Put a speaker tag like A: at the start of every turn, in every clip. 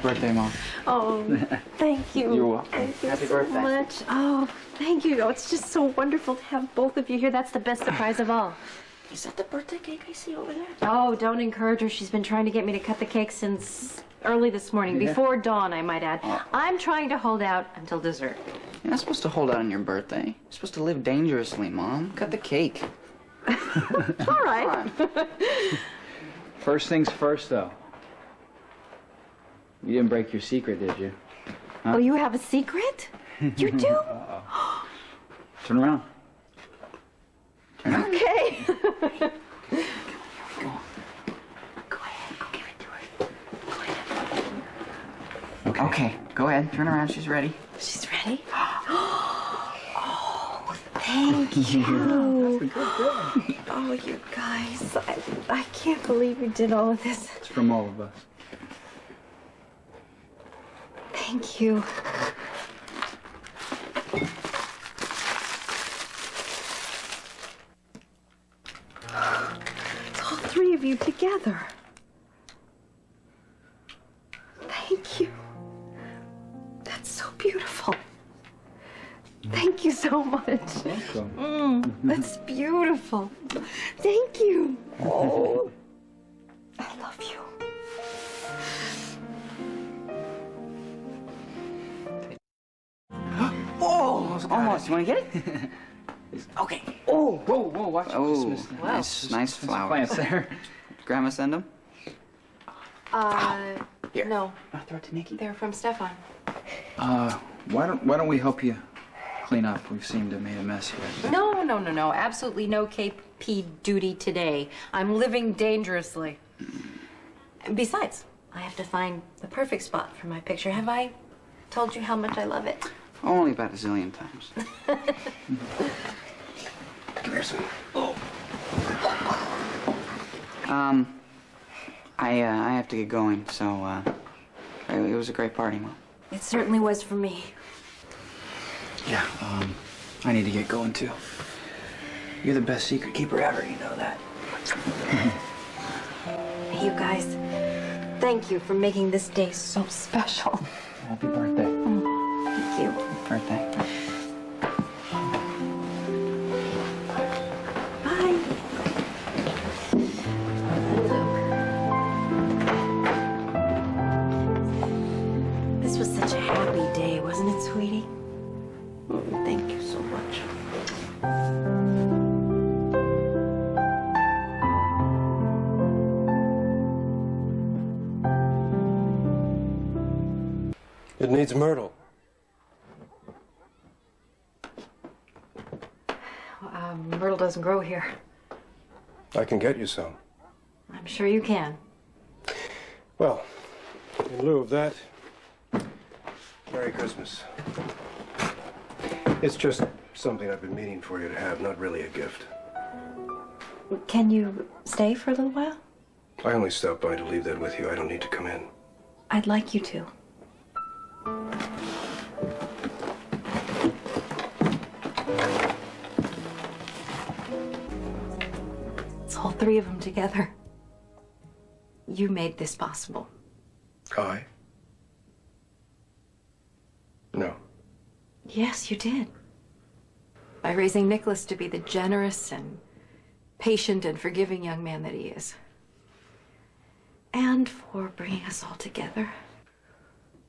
A: birthday, Mom.
B: Oh, thank you.
A: You're welcome.
B: Thank you
A: Happy
B: so
A: birthday.
B: much. Oh, thank you. Oh, it's just so wonderful to have both of you here. That's the best surprise of all.
A: Is that the birthday cake I see over there?
B: Oh, don't encourage her. She's been trying to get me to cut the cake since early this morning, before dawn, I might add.
A: Oh.
B: I'm trying to hold out until dessert.
A: You're not supposed to hold out on your birthday. You're supposed to live dangerously, Mom. Cut the cake.
B: All right.
C: First things first, though. You didn't break your secret, did you?
B: Oh, you have a secret? You do?
C: Uh-oh. Turn around.
B: Okay.
A: Okay, go ahead. Turn around. She's ready.
B: She's ready? Oh, thank you.
C: That's a good girl.
B: Oh, you guys. I can't believe you did all of this.
C: It's from all of us.
B: Thank you. It's all three of you together. Thank you. That's so beautiful. Thank you so much.
C: Welcome.
B: That's beautiful. Thank you. Oh, I love you.
A: Oh, almost. You want to get it? Okay.
C: Oh, whoa, watch it.
A: Oh,
C: Just missed
A: nice, nice flowers.
C: plants there.
A: Grandma send them? Here.
B: No,
A: I'll throw it to Nikki.
B: they're from Stefan.
C: Why don't we help you clean up? We've seemed to have made a mess here.
B: No. Absolutely no KP duty today. I'm living dangerously. Besides, I have to find the perfect spot for my picture. Have I told you how much I love it?
A: Only about a zillion times.
C: Come here, son.
A: I have to get going, so, it was a great party, Mom.
B: It certainly was for me.
C: Yeah, I need to get going, too. You're the best secret keeper ever, you know that.
B: You guys, thank you for making this day so special.
C: Happy birthday.
B: Thank you.
A: Birthday.
B: Bye. This was such a happy day, wasn't it, sweetie? Thank you so much.
D: It needs myrtle.
B: Myrtle doesn't grow here.
D: I can get you some.
B: I'm sure you can.
D: Well, in lieu of that, Merry Christmas. It's just something I've been meaning for you to have, not really a gift.
B: Can you stay for a little while?
D: I only stopped by to leave that with you. I don't need to come in.
B: I'd like you to. It's all three of them together. You made this possible.
D: I? No.
B: Yes, you did. By raising Nikolas to be the generous and patient and forgiving young man that he is. And for bringing us all together.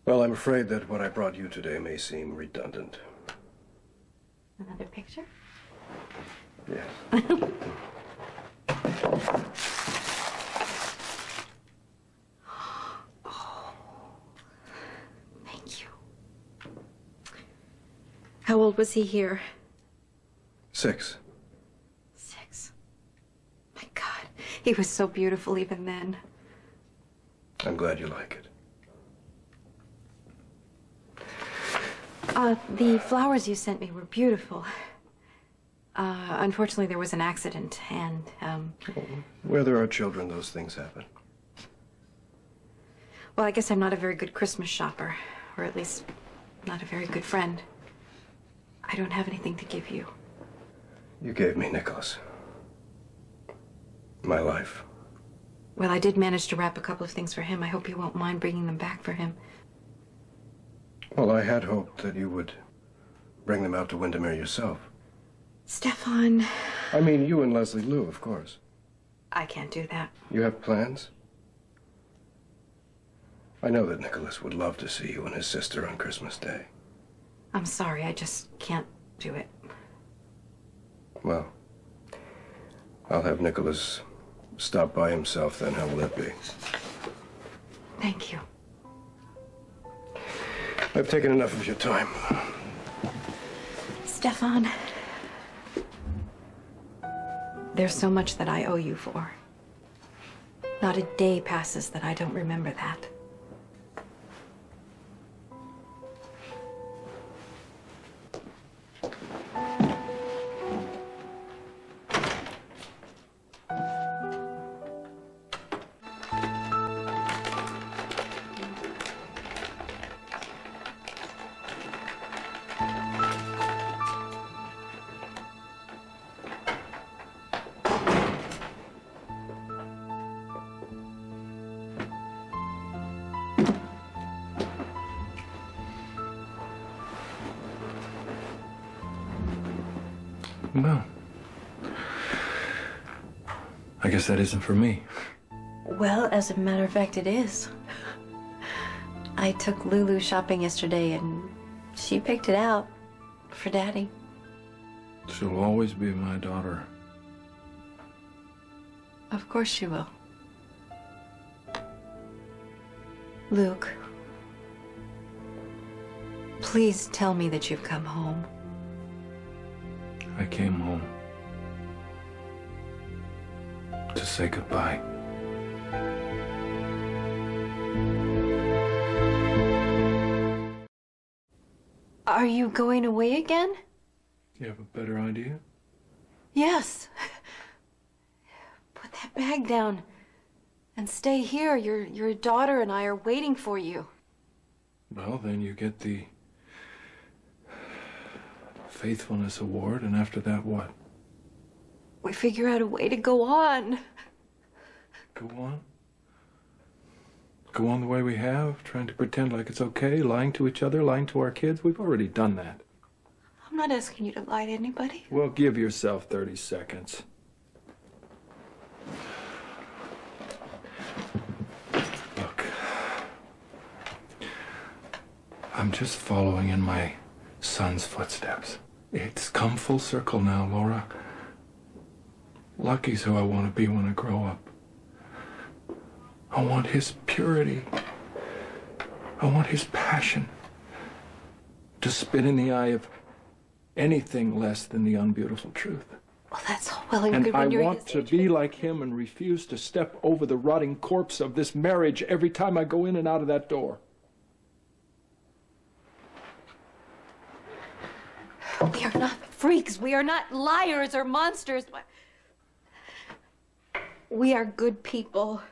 D: Well, I'm afraid that what I brought you today may seem redundant.
B: Another picture?
D: Yes.
B: Thank you. How old was he here?
D: 6.
B: 6. My God, he was so beautiful even then.
D: I'm glad you like it.
B: The flowers you sent me were beautiful. Unfortunately, there was an accident, and,
D: Where there are children, those things happen.
B: well, I guess I'm not a very good Christmas shopper, or at least not a very good friend. I don't have anything to give you.
D: You gave me Nikolas. My life.
B: Well, I did manage to wrap a couple of things for him. I hope you won't mind bringing them back for him.
D: Well, I had hoped that you would bring them out to Windermere yourself.
B: Stefan.
D: I mean, you and Leslie Lou, of course.
B: I can't do that.
D: You have plans? I know that Nikolas would love to see you and his sister on Christmas Day.
B: I'm sorry, I just can't do it.
D: Well, I'll have Nikolas stop by himself then. How will that be?
B: Thank you.
D: I've taken enough of your time.
B: Stefan, there's so much that I owe you for. Not a day passes that I don't remember that.
E: Well, I guess that isn't for me.
B: Well, as a matter of fact, it is. I took Lulu shopping yesterday and she picked it out for Daddy.
E: She'll always be my daughter.
B: Of course she will. Luke, please tell me that you've come home.
E: I came home to say goodbye.
B: Are you going away again?
E: You have a better idea?
B: Yes. Put that bag down and stay here. Your daughter and I are waiting for you.
E: Well, then you get the Faithfulness Award, and after that, what?
B: We figure out a way to go on.
E: Go on? Go on the way we have, trying to pretend like it's okay, lying to each other, lying to our kids? We've already done that.
B: I'm not asking you to lie to anybody.
E: Well, give yourself 30 seconds. Look, I'm just following in my son's footsteps. It's come full circle now, Laura. Lucky's who I want to be when I grow up. I want his purity. I want his passion to spit in the eye of anything less than the unbeautiful truth.
B: Well, that's all well and
E: And
B: good
E: I
B: when you're
E: want
B: his
E: to
B: age,
E: be
B: but-
E: like him and refuse to step over the rotting corpse of this marriage every time I go in and out of that door.
B: We are not freaks. We are not liars or monsters. We are good people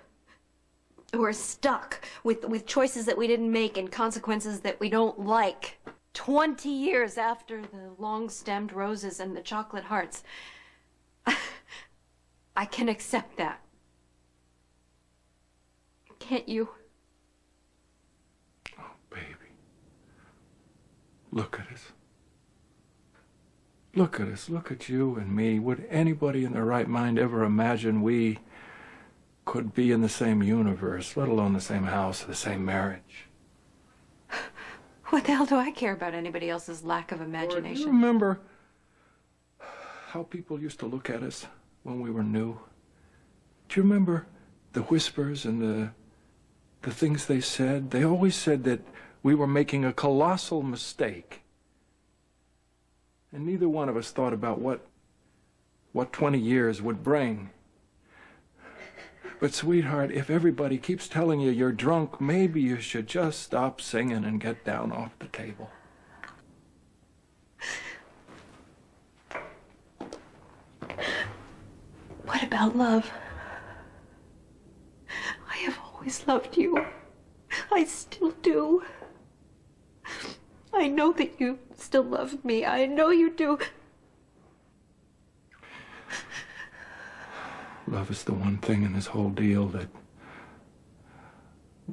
B: who are stuck with choices that we didn't make and consequences that we don't like. 20 years after the long-stemmed roses and the chocolate hearts. I can accept that. Can't you?
E: Oh, baby. Look at us. Look at us. Look at you and me. Would anybody in their right mind ever imagine we could be in the same universe, let alone the same house, the same marriage?
B: What the hell do I care about anybody else's lack of
E: Do you
B: imagination?
E: remember how people used to look at us when we were new? Do you remember the whispers and the things they said? They always said that we were making a colossal mistake. And neither one of us thought about what 20 years would bring. But sweetheart, if everybody keeps telling you you're drunk, maybe you should just stop singing and get down off the table.
B: What about love? I have always loved you. I still do. I know that you still love me. I know you do.
E: Love is the one thing in this whole deal that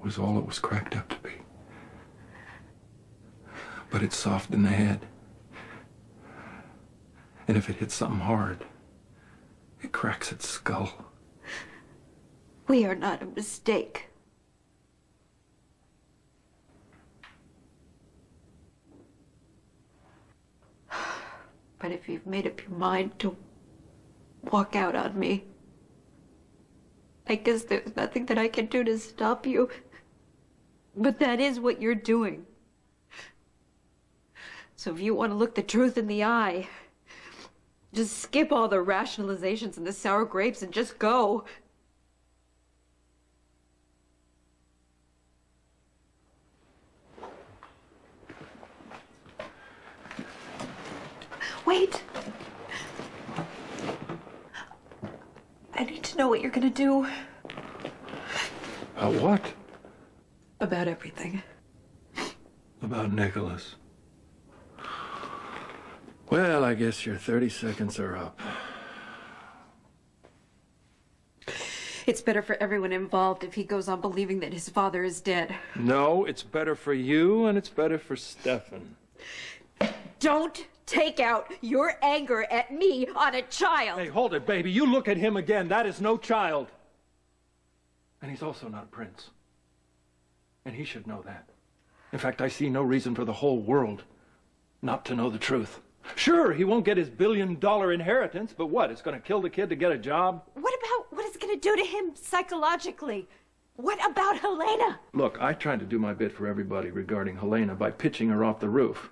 E: was all it was cracked up to be. But it's soft in the head. And if it hits something hard, it cracks its skull.
B: We are not a mistake. But if you've made up your mind to walk out on me, I guess there's nothing that I can do to stop you. But that is what you're doing. So if you want to look the truth in the eye, just skip all the rationalizations and the sour grapes and just go. Wait. I need to know what you're gonna do.
E: What?
B: About everything.
E: About Nikolas. Well, I guess your 30 seconds are up.
B: It's better for everyone involved if he goes on believing that his father is dead.
E: No, it's better for you and it's better for Stefan.
B: Don't take out your anger at me on a child.
E: Hey, hold it, baby. You look at him again. That is no child. And he's also not a prince. And he should know that. In fact, I see no reason for the whole world not to know the truth. Sure, he won't get his $1 billion inheritance, but what? It's going to kill the kid to get a job?
B: What about what it's going to do to him psychologically? What about Helena?
E: Look, I tried to do my bit for everybody regarding Helena by pitching her off the roof.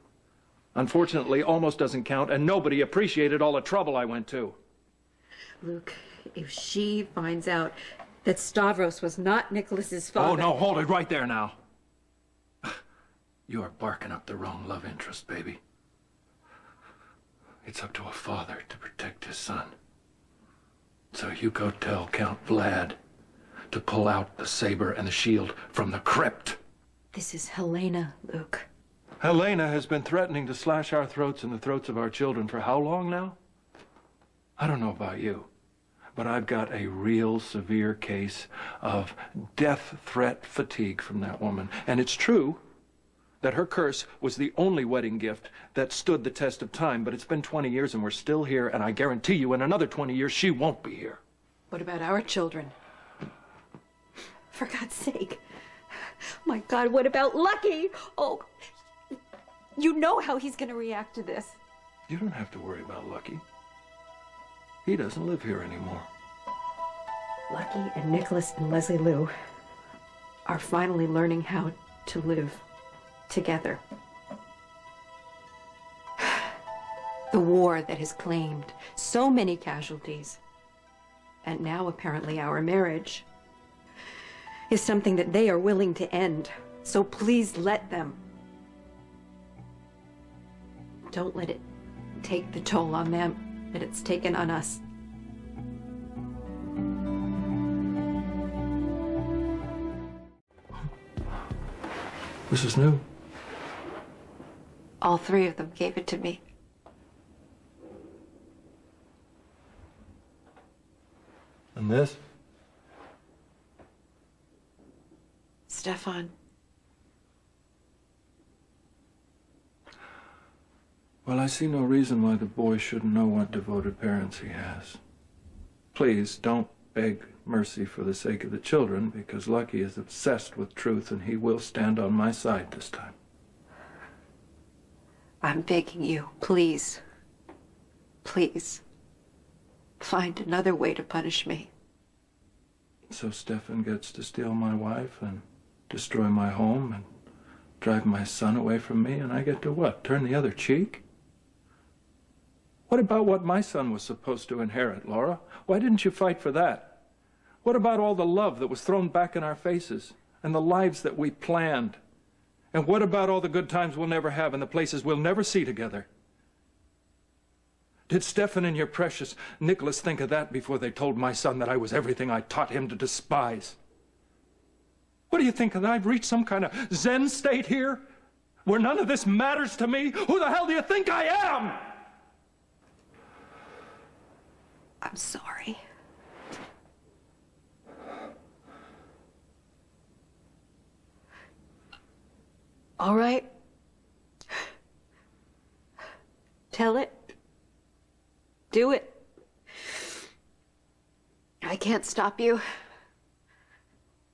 E: Unfortunately, almost doesn't count, and nobody appreciated all the trouble I went to.
B: Luke, if she finds out that Stavros was not Nikolas's father...
E: Oh, no, hold it right there now. You are barking up the wrong love interest, baby. It's up to a father to protect his son. So you go tell Count Vlad to pull out the saber and the shield from the crypt.
B: This is Helena, Luke.
E: Helena has been threatening to slash our throats and the throats of our children for how long now? I don't know about you, but I've got a real severe case of death threat fatigue from that woman. And it's true that her curse was the only wedding gift that stood the test of time, but it's been 20 years and we're still here, and I guarantee you in another 20 years she won't be here.
B: What about our children? For God's sake. My God, what about Lucky? Oh, you know how he's going to react to this.
E: You don't have to worry about Lucky. He doesn't live here anymore.
B: Lucky and Nikolas and Leslie Lou are finally learning how to live together. The war that has claimed so many casualties, and now apparently our marriage, is something that they are willing to end. So please let them. Don't let it take the toll on them that it's taken on us.
E: This is new.
B: All three of them gave it to me.
E: And this?
B: Stefan.
E: Well, I see no reason why the boy shouldn't know what devoted parents he has. Please don't beg mercy for the sake of the children, because Lucky is obsessed with truth and he will stand on my side this time.
B: I'm begging you, please. Please. Find another way to punish me.
E: So Stefan gets to steal my wife and destroy my home and drive my son away from me, and I get to what? Turn the other cheek? What about what my son was supposed to inherit, Laura? Why didn't you fight for that? What about all the love that was thrown back in our faces and the lives that we planned? And what about all the good times we'll never have and the places we'll never see together? Did Stefan and your precious Nikolas think of that before they told my son that I was everything I taught him to despise? What do you think? That I've reached some kind of Zen state here? Where none of this matters to me? Who the hell do you think I am?
B: I'm sorry.
F: All right. Tell it. Do it. I can't stop you.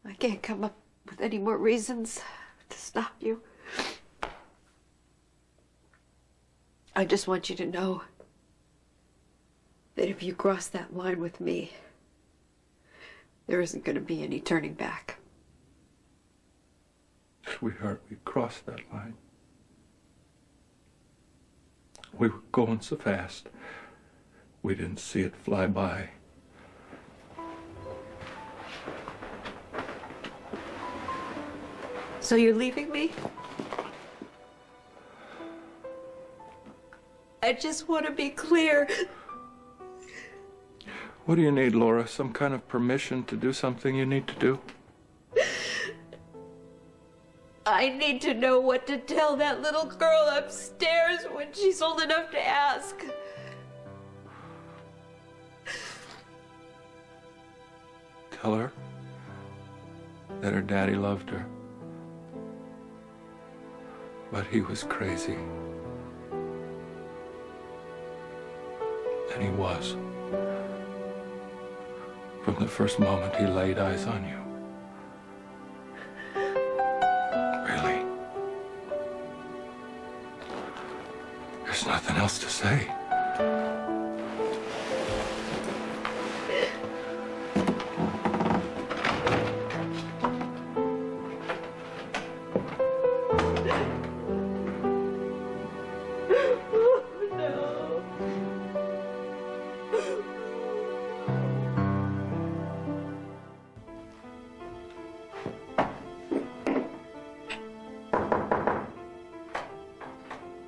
F: I can't come up with any more reasons to stop you. I just want you to know that if you cross that line with me, there isn't going to be any turning back.
E: Sweetheart, we crossed that line. We were going so fast, we didn't see it fly by.
F: So you're leaving me? I just want to be clear.
E: What do you need, Laura? Some kind of permission to do something you need to do?
F: I need to know what to tell that little girl upstairs when she's old enough to ask.
E: Tell her that her daddy loved her. But he was crazy. And he was. From the first moment he laid eyes on you. Really. There's nothing else to say.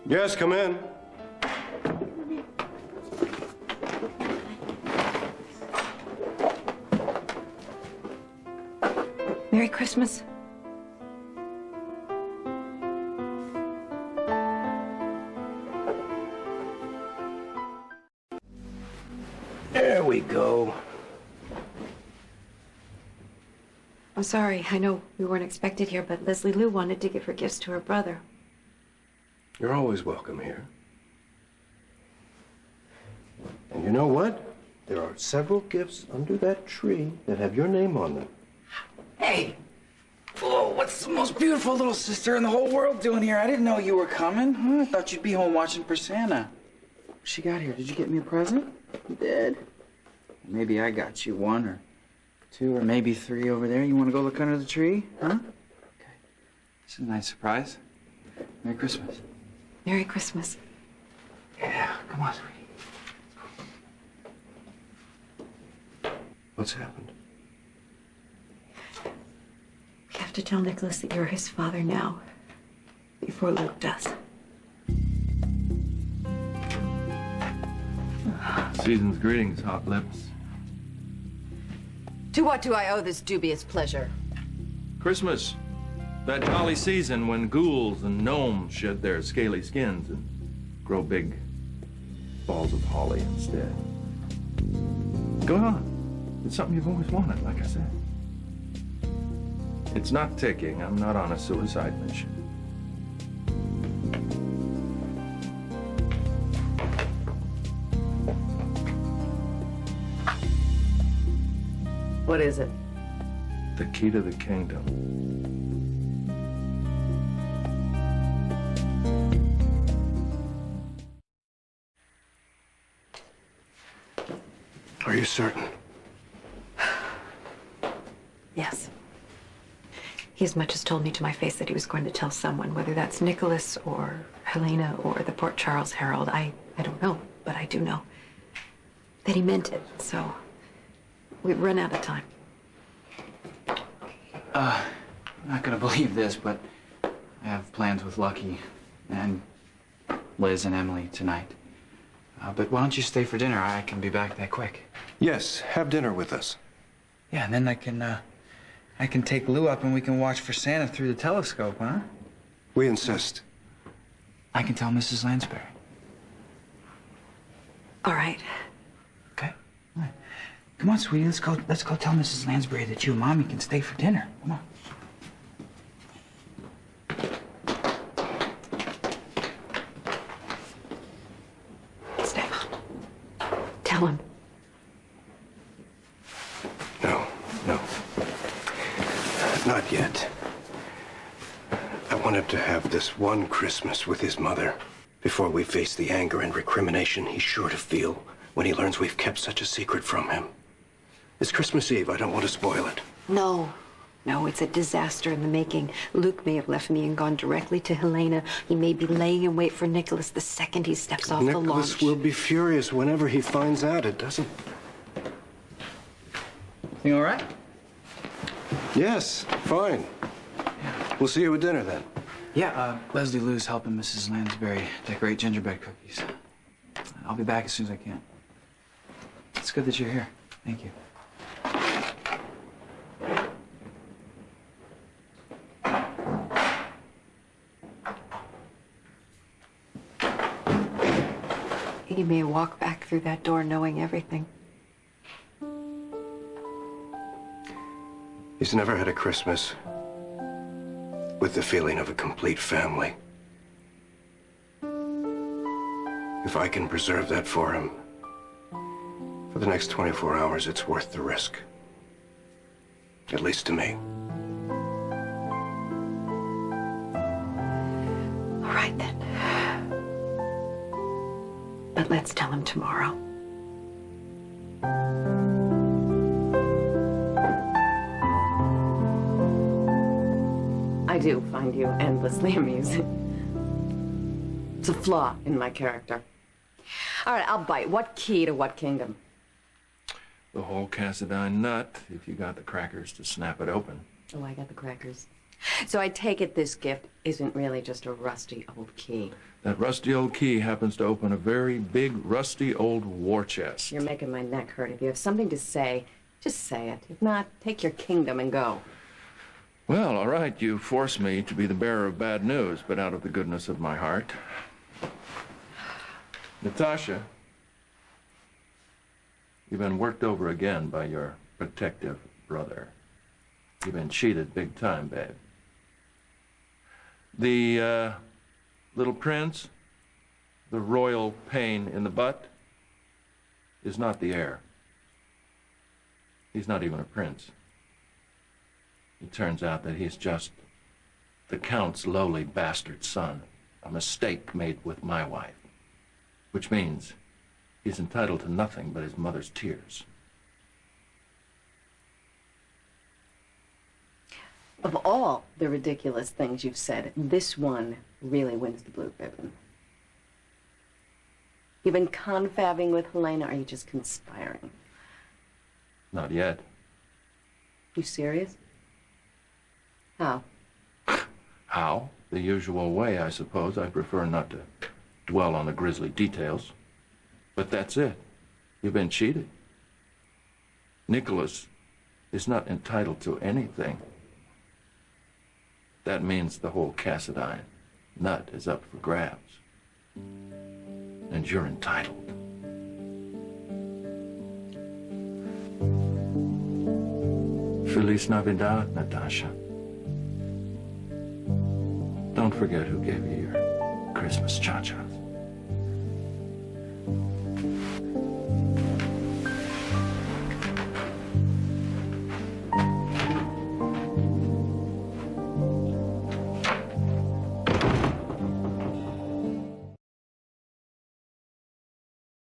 D: Yes, come in.
B: Merry Christmas.
D: There we go.
F: I'm sorry. I know we weren't expected here, but Leslie Lou wanted to give her gifts to her brother.
D: You're always welcome here. And you know what? There are several gifts under that tree that have your name on them.
C: Hey! Oh, what's the most beautiful little sister in the whole world doing here? I didn't know you were coming. Huh? I thought you'd be home watching for Santa. What she got here? Did you get me a present? You did? Maybe I got you one or two or maybe three over there. You want to go look under the tree? Huh? Okay. This is a nice surprise. Merry Christmas.
F: Merry Christmas.
C: Yeah, come on, sweetie.
D: What's happened?
F: We have to tell Nikolas that you're his father now, before Luke does.
E: Season's greetings, hot lips.
B: To what do I owe this dubious pleasure?
E: Christmas. That jolly season when ghouls and gnomes shed their scaly skins and grow big balls of holly instead. Go on. It's something you've always wanted, like I said. It's not ticking. I'm not on a suicide mission.
B: What is it?
E: The key to the kingdom.
D: Are you certain?
F: Yes. He as much as told me to my face that he was going to tell someone, whether that's Nikolas or Helena or the Port Charles Herald. I don't know, but I do know that he meant it. So we've run out of time.
C: I'm not gonna believe this, but I have plans with Lucky and Liz and Emily tonight. But why don't you stay for dinner? I can be back that quick.
D: Yes, have dinner with us.
C: Yeah, and then I can take Lou up and we can watch for Santa through the telescope, huh?
D: We insist.
C: I can tell Mrs. Lansbury.
F: All right.
C: Okay? All right. Come on, sweetie, let's go tell Mrs. Lansbury that you and Mommy can stay for dinner. Come on.
F: tell him.
D: No, no. Not yet. I want him to have this one Christmas with his mother before we face the anger and recrimination he's sure to feel when he learns we've kept such a secret from him. It's Christmas Eve. I don't want to spoil it.
F: No. No, it's a disaster in the making. Luke may have left me and gone directly to Helena. He may be laying in wait for Nikolas the second he steps off the launch.
D: Nikolas will be furious whenever he finds out. It doesn't...
C: You all right?
D: Yes, fine. We'll see you at dinner then.
C: Yeah, Leslie Lou's helping Mrs. Lansbury decorate gingerbread cookies. I'll be back as soon as I can. It's good that you're here. Thank you.
F: He may walk back through that door knowing everything.
D: He's never had a Christmas with the feeling of a complete family. If I can preserve that for him, for the next 24 hours, it's worth the risk. At least to me.
F: All right, then. But let's tell him tomorrow.
G: I do find you endlessly amusing. It's a flaw in my character. All right, I'll bite. What key to what kingdom?
E: The whole Cassadine nut, if you got the crackers to snap it open.
G: Oh, I got the crackers. So I take it this gift isn't really just a rusty old key.
E: That rusty old key happens to open a very big, rusty old war chest.
G: You're making my neck hurt. If you have something to say, just say it. If not, take your kingdom and go.
E: Well, all right, you force me to be the bearer of bad news, but out of the goodness of my heart. Natasha, you've been worked over again by your protective brother. You've been cheated big time, babe. The little prince, the royal pain in the butt, is not the heir. He's not even a prince. It turns out that he's just the Count's lowly bastard son, a mistake made with my wife, which means he's entitled to nothing but his mother's tears.
G: Of all the ridiculous things you've said, this one really wins the blue ribbon. You've been confabbing with Helena, or are you just conspiring?
E: Not yet.
G: You serious? How?
E: How? The usual way, I suppose. I prefer not to dwell on the grisly details. But that's it. You've been cheated. Nikolas is not entitled to anything. That means the whole Cassadine nut is up for grabs. And you're entitled. Feliz Navidad, Natasha. Don't forget who gave you your Christmas cha-cha.